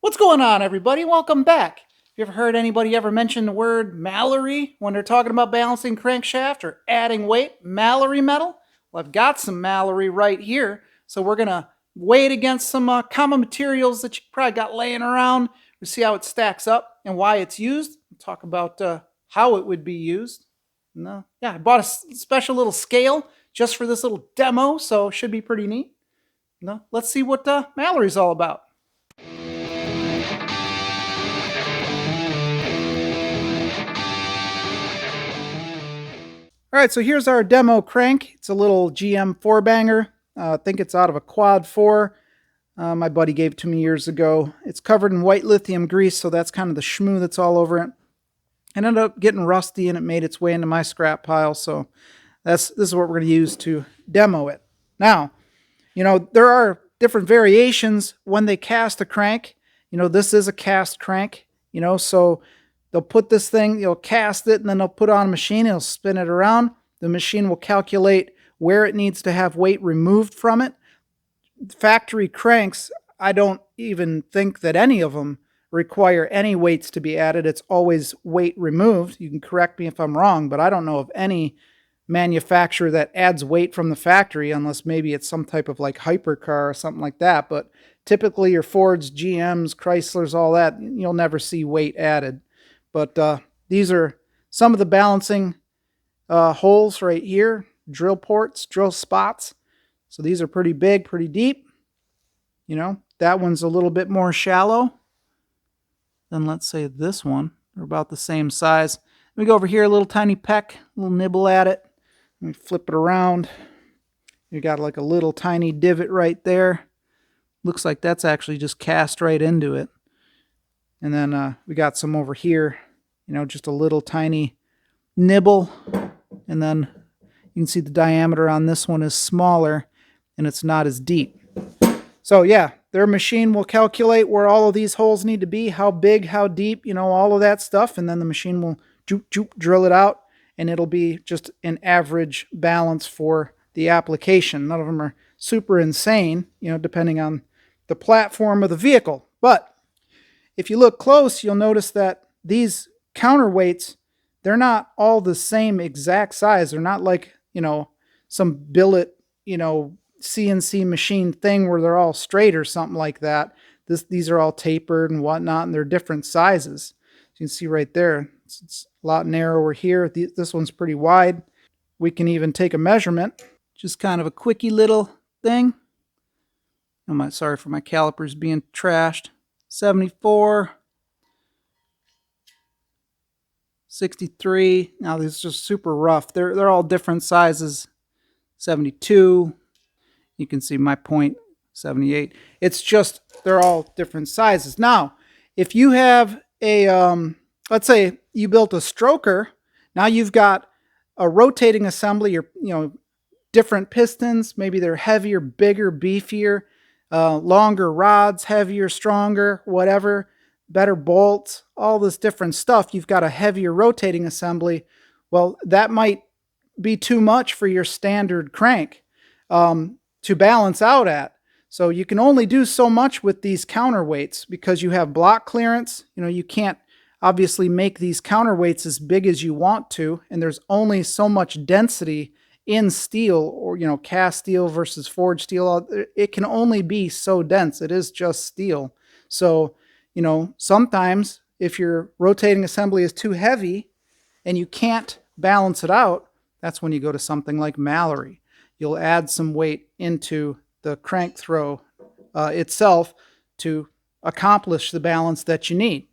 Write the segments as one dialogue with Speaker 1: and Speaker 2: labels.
Speaker 1: What's going on, everybody? Welcome back. Have you ever heard anybody ever mention the word Mallory when they're talking about balancing crankshaft or adding weight? Mallory Metal? Well, I've got some Mallory right here, so we're going to weigh it against some common materials that you probably got laying around. We'll see how it stacks up and why it's used. We'll talk about how it would be used. No, yeah, I bought a special little scale just for this little demo, so it should be pretty neat. No, let's see what Mallory's all about. All right, so here's our demo crank. It's a little GM 4-banger. I think it's out of a quad 4. My buddy gave it to me years ago. It's covered in white lithium grease, so that's kind of the schmoo that's all over it. It ended up getting rusty, and it made its way into my scrap pile, so this is what we're going to use to demo it. Now, there are different variations when they cast a crank. This is a cast crank, so they'll put this thing, you'll cast it, and then they'll put it on a machine, it'll spin it around. The machine will calculate where it needs to have weight removed from it. Factory cranks, I don't even think that any of them require any weights to be added. It's always weight removed. You can correct me if I'm wrong, but I don't know of any manufacturer that adds weight from the factory unless maybe it's some type of like hypercar or something like that. But typically your Fords, GMs, Chryslers, all that, you'll never see weight added. But these are some of the balancing holes right here, drill ports, drill spots. So these are pretty big, pretty deep. That one's a little bit more shallow than, let's say, this one. They're about the same size. Let me go over here, a little tiny peck, a little nibble at it. Let me flip it around. You got like a little tiny divot right there. Looks like that's actually just cast right into it. And then we got some over here, just a little tiny nibble. And then you can see the diameter on this one is smaller and it's not as deep. So yeah, their machine will calculate where all of these holes need to be, how big, how deep, all of that stuff. And then the machine will drill it out, and it'll be just an average balance for the application. None of them are super insane, depending on the platform of the vehicle. But if you look close, you'll notice that these counterweights, they're not all the same exact size. They're not like, some billet, CNC machine thing where they're all straight or something like that. These are all tapered and whatnot, and they're different sizes. You can see right there, it's a lot narrower here. This one's pretty wide. We can even take a measurement. Just kind of a quickie little thing. Sorry for my calipers being trashed. 74, 63. Now these are just super rough. They're all different sizes. 72. You can see my point, 78. It's just they're all different sizes. Now, if you have a let's say you built a stroker, now you've got a rotating assembly, or different pistons. Maybe they're heavier, bigger, beefier. Longer rods, heavier, stronger, whatever, better bolts, all this different stuff. You've got a heavier rotating assembly. Well, that might be too much for your standard crank to balance out at. So you can only do so much with these counterweights because you have block clearance. You can't obviously make these counterweights as big as you want to, and there's only so much density in steel, or cast steel versus forged steel. It can only be so dense. It is just steel. So sometimes if your rotating assembly is too heavy and you can't balance it out, that's when you go to something like Mallory. You'll add some weight into the crank throw itself to accomplish the balance that you need.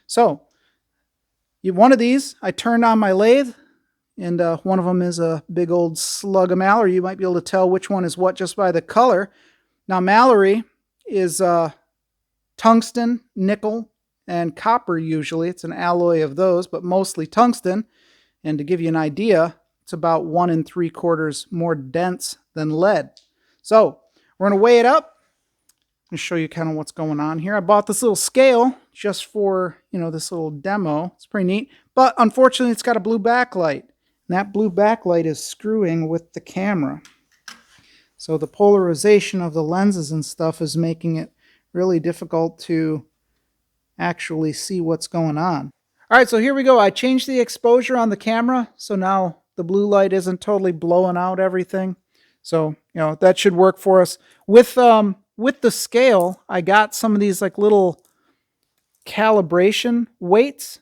Speaker 1: So one of these, I turned on my lathe, and one of them is a big old slug of Mallory. You might be able to tell which one is what just by the color. Now, Mallory is tungsten, nickel, and copper usually. It's an alloy of those, but mostly tungsten. And to give you an idea, it's about 1 3/4 more dense than lead. So we're going to weigh it up. I'm going to show you kind of what's going on here. I bought this little scale just for, this little demo. It's pretty neat. But unfortunately, it's got a blue backlight. And that blue backlight is screwing with the camera. So the polarization of the lenses and stuff is making it really difficult to actually see what's going on. All right, so here we go. I changed the exposure on the camera, so now the blue light isn't totally blowing out everything. So, that should work for us. With the scale, I got some of these like little calibration weights,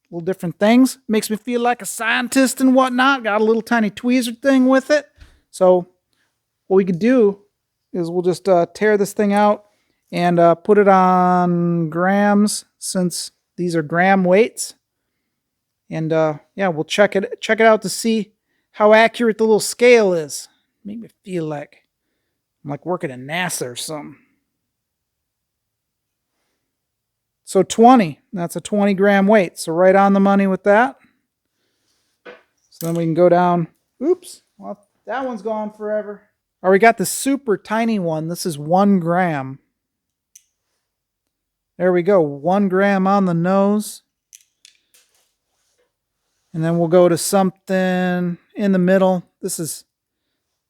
Speaker 1: little different things. Makes me feel like a scientist and whatnot. Got a little tiny tweezer thing with it. So what we could do is we'll just tear this thing out and put it on grams, since these are gram weights. And yeah, we'll check it out to see how accurate the little scale is. Make me feel like I'm like working at NASA or something. So 20, that's a 20 gram weight. So right on the money with that. So then we can go down. Oops, well, that one's gone forever. All right, we got the super tiny one. This is 1 gram. There we go, 1 gram on the nose. And then we'll go to something in the middle. This is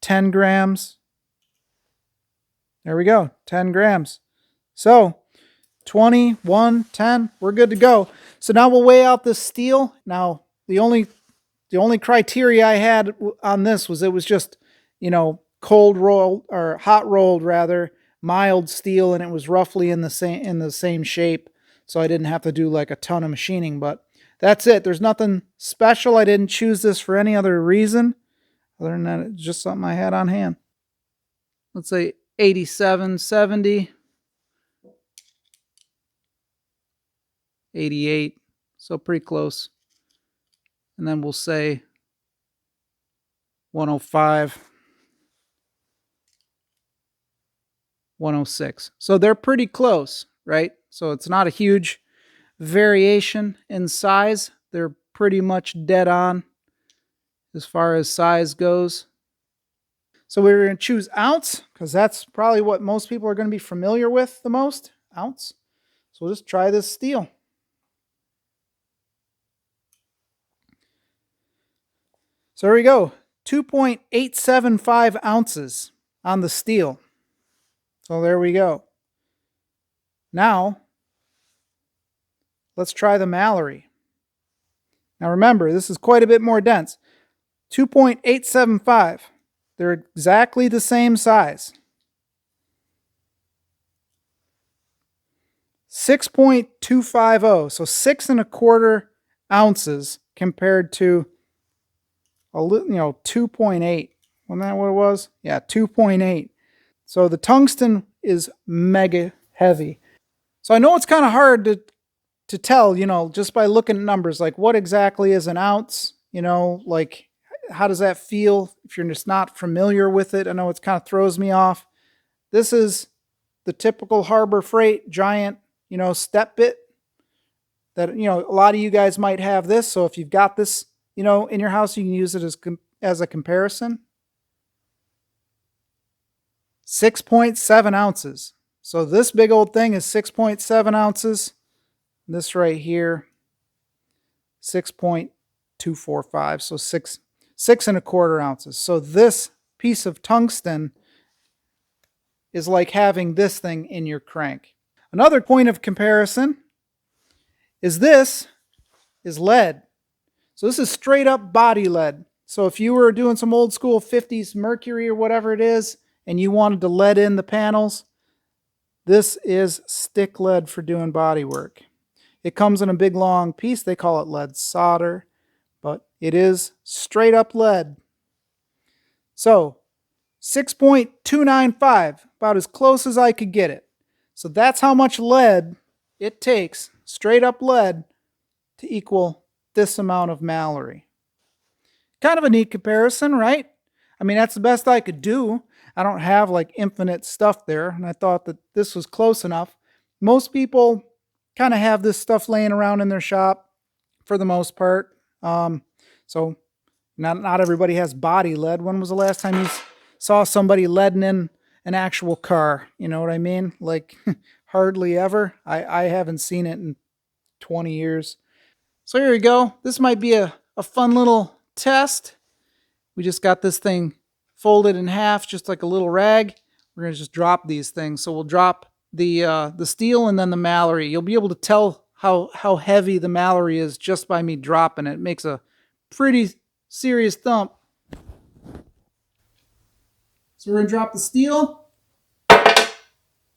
Speaker 1: 10 grams. There we go, 10 grams. So 20, 1, 10, we're good to go. So now we'll weigh out this steel. Now, the only criteria I had on this was it was just, cold rolled, or hot rolled rather, mild steel, and it was roughly in the same shape. So I didn't have to do like a ton of machining, but that's it. There's nothing special. I didn't choose this for any other reason other than that it's just something I had on hand. Let's say 87, 70. 88, so pretty close. And then we'll say 105, 106. So they're pretty close, right? So it's not a huge variation in size. They're pretty much dead on as far as size goes. So we're going to choose ounce, because that's probably what most people are going to be familiar with the most, ounce. So we'll just try this steel. So there we go, 2.875 ounces on the steel. So there we go. Now, let's try the Mallory. Now remember, this is quite a bit more dense. 2.875. They're exactly the same size. 6.250, so 6.25 ounces compared to 2.8. Wasn't that what it was? Yeah, 2.8. So the tungsten is mega heavy. So I know it's kind of hard to tell, just by looking at numbers, like what exactly is an ounce, like how does that feel if you're just not familiar with it? I know it kind of throws me off. This is the typical Harbor Freight giant, step bit that, a lot of you guys might have this. So if you've got this, in your house, you can use it as a comparison. 6.7 ounces. So this big old thing is 6.7 ounces. This right here, 6.245. So 6.25 ounces. So this piece of tungsten is like having this thing in your crank. Another point of comparison is this is lead. So this is straight up body lead. So if you were doing some old school 50s mercury or whatever it is, and you wanted to lead in the panels, this is stick lead for doing body work. It comes in a big long piece. They call it lead solder, but it is straight up lead. So 6.295, about as close as I could get it. So that's how much lead it takes, straight up lead, to equal this amount of Mallory. Kind of a neat comparison, right? I mean, that's the best I could do. I don't have like infinite stuff there, and I thought that this was close enough. Most people kind of have this stuff laying around in their shop for the most part. So not everybody has body lead. When was the last time you saw somebody leading in an actual car? You know what I mean? Like hardly ever. I haven't seen it in 20 years. So here we go. This might be a fun little test. We just got this thing folded in half, just like a little rag. We're going to just drop these things. So we'll drop the steel and then the Mallory. You'll be able to tell how heavy the Mallory is just by me dropping it. It makes a pretty serious thump. So we're going to drop the steel,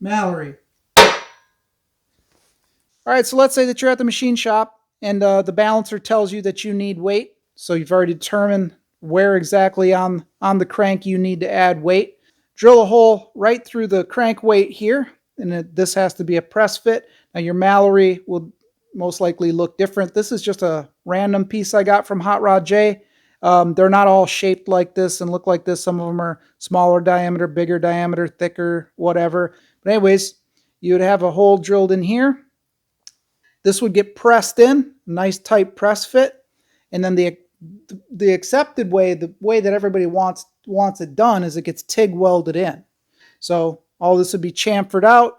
Speaker 1: Mallory. All right, so let's say that you're at the machine shop and the balancer tells you that you need weight. So you've already determined where exactly on the crank you need to add weight. Drill a hole right through the crank weight here, and this has to be a press fit. Now your Mallory will most likely look different. This is just a random piece I got from Hot Rod J. They're not all shaped like this and look like this. Some of them are smaller diameter, bigger diameter, thicker, whatever. But anyways, you would have a hole drilled in here. This would get pressed in, nice tight press fit, and then the accepted way, the way that everybody wants it done, is it gets TIG welded in. So all this would be chamfered out,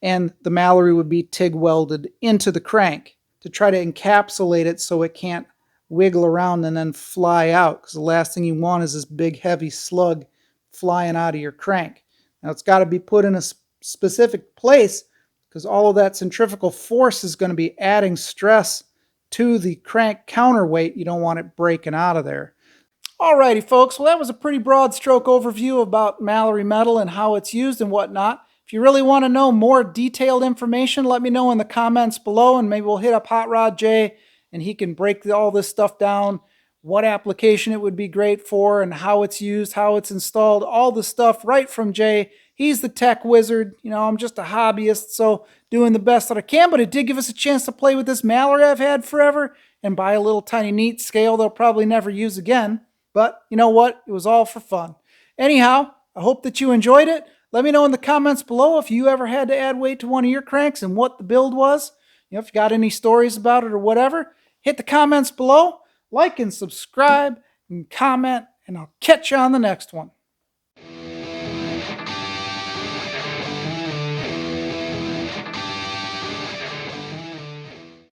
Speaker 1: and the Mallory would be TIG welded into the crank to try to encapsulate it so it can't wiggle around and then fly out, because the last thing you want is this big heavy slug flying out of your crank. Now it's got to be put in a specific place, because all of that centrifugal force is going to be adding stress to the crank counterweight. You don't want it breaking out of there. Alrighty folks, well that was a pretty broad stroke overview about Mallory Metal and how it's used and whatnot. If you really want to know more detailed information, let me know in the comments below, and maybe we'll hit up Hot Rod J and he can break all this stuff down, what application it would be great for and how it's used, how it's installed, all the stuff right from Jay. He's the tech wizard. You know, I'm just a hobbyist, so doing the best that I can, but it did give us a chance to play with this Mallory I've had forever and buy a little tiny neat scale they'll probably never use again. But you know what? It was all for fun. Anyhow, I hope that you enjoyed it. Let me know in the comments below if you ever had to add weight to one of your cranks and what the build was. You know, if you got any stories about it or whatever, hit the comments below. Like and subscribe and comment, and I'll catch you on the next one.